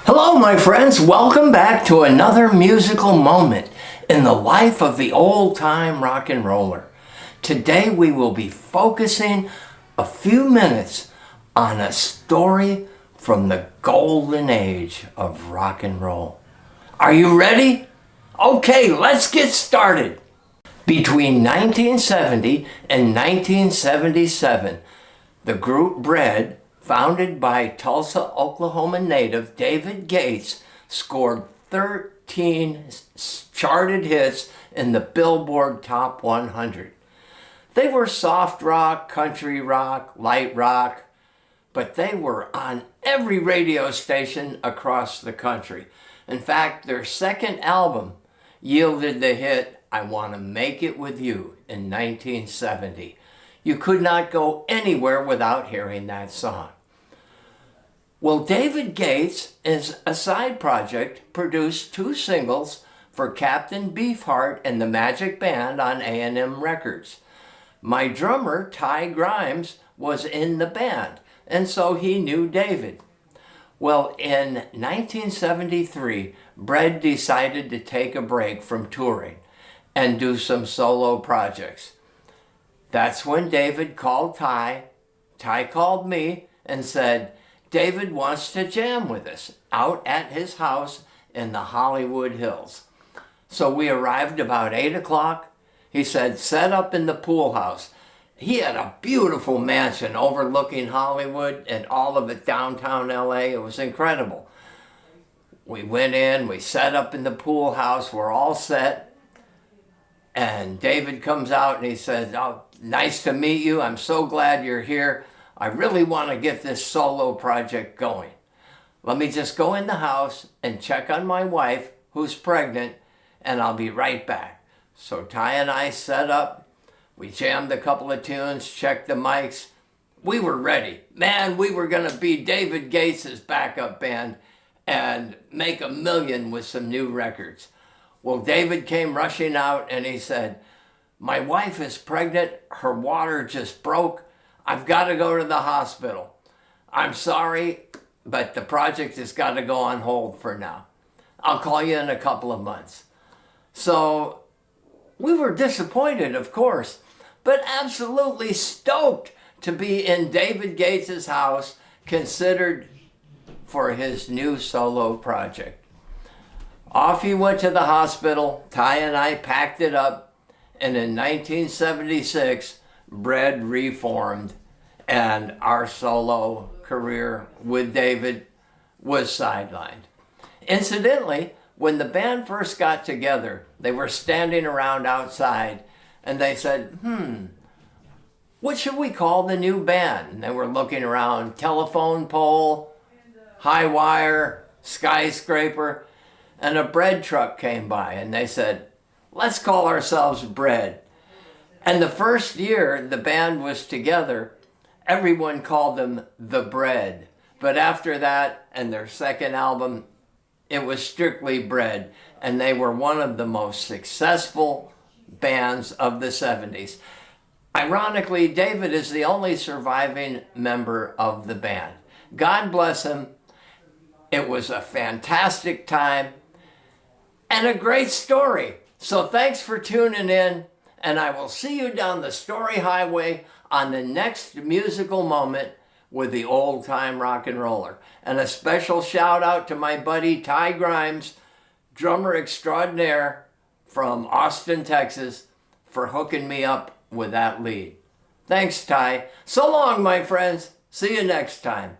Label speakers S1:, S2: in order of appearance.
S1: Hello, my friends. Welcome back to another musical moment in the life of the old-time rock and roller. Today we will be focusing a few minutes on a story from the golden age of rock and roll. Are you ready? Okay, let's get started. Between 1970 and 1977, the group Bread, founded by Tulsa, Oklahoma native David Gates, scored 13 charted hits in the Billboard Top 100. They were soft rock, country rock, light rock, but they were on every radio station across the country. In fact, their second album yielded the hit I Want to Make It With You in 1970. You could not go anywhere without hearing that song. Well, David Gates, as a side project, produced 2 singles for Captain Beefheart and the Magic Band on A&M Records. My drummer, Ty Grimes, was in the band, and so he knew David. Well, in 1973, Bread decided to take a break from touring and do some solo projects. That's when David called Ty. Ty called me and said, David wants to jam with us out at his house in the Hollywood Hills. So we arrived about 8 o'clock. He said, set up in the pool house. He had a beautiful mansion overlooking Hollywood and all of it downtown LA. It was incredible. We went in, we set up in the pool house, we're all set. And David comes out and he says, oh, nice to meet you. I'm so glad you're here. I really want to get this solo project going. Let me just go in the house and check on my wife, who's pregnant, and I'll be right back. So Ty and I set up. We jammed a couple of tunes, checked the mics. We were ready. Man, we were going to be David Gates' backup band and make a million with some new records. Well, David came rushing out and he said, my wife is pregnant. Her water just broke. I've got to go to the hospital. I'm sorry, but the project has got to go on hold for now. I'll call you in a couple of months. So we were disappointed, of course, but absolutely stoked to be in David Gates' house, considered for his new solo project. Off he went to the hospital. Ty and I packed it up, and in 1976, Bread reformed, and our solo career with David was sidelined. Incidentally, when the band first got together, they were standing around outside and they said, what should we call the new band? And they were looking around, telephone pole, high wire, skyscraper, and a bread truck came by and they said, let's call ourselves Bread. And the first year the band was together, everyone called them The Bread. But after that, and their second album, it was strictly Bread. And they were one of the most successful bands of the 70s. Ironically, David is the only surviving member of the band. God bless him. It was a fantastic time and a great story. So thanks for tuning in. And I will see you down the story highway on the next musical moment with the old-time rock and roller. And a special shout out to my buddy Ty Grimes, drummer extraordinaire from Austin, Texas, for hooking me up with that lead. Thanks, Ty. So long, my friends. See you next time.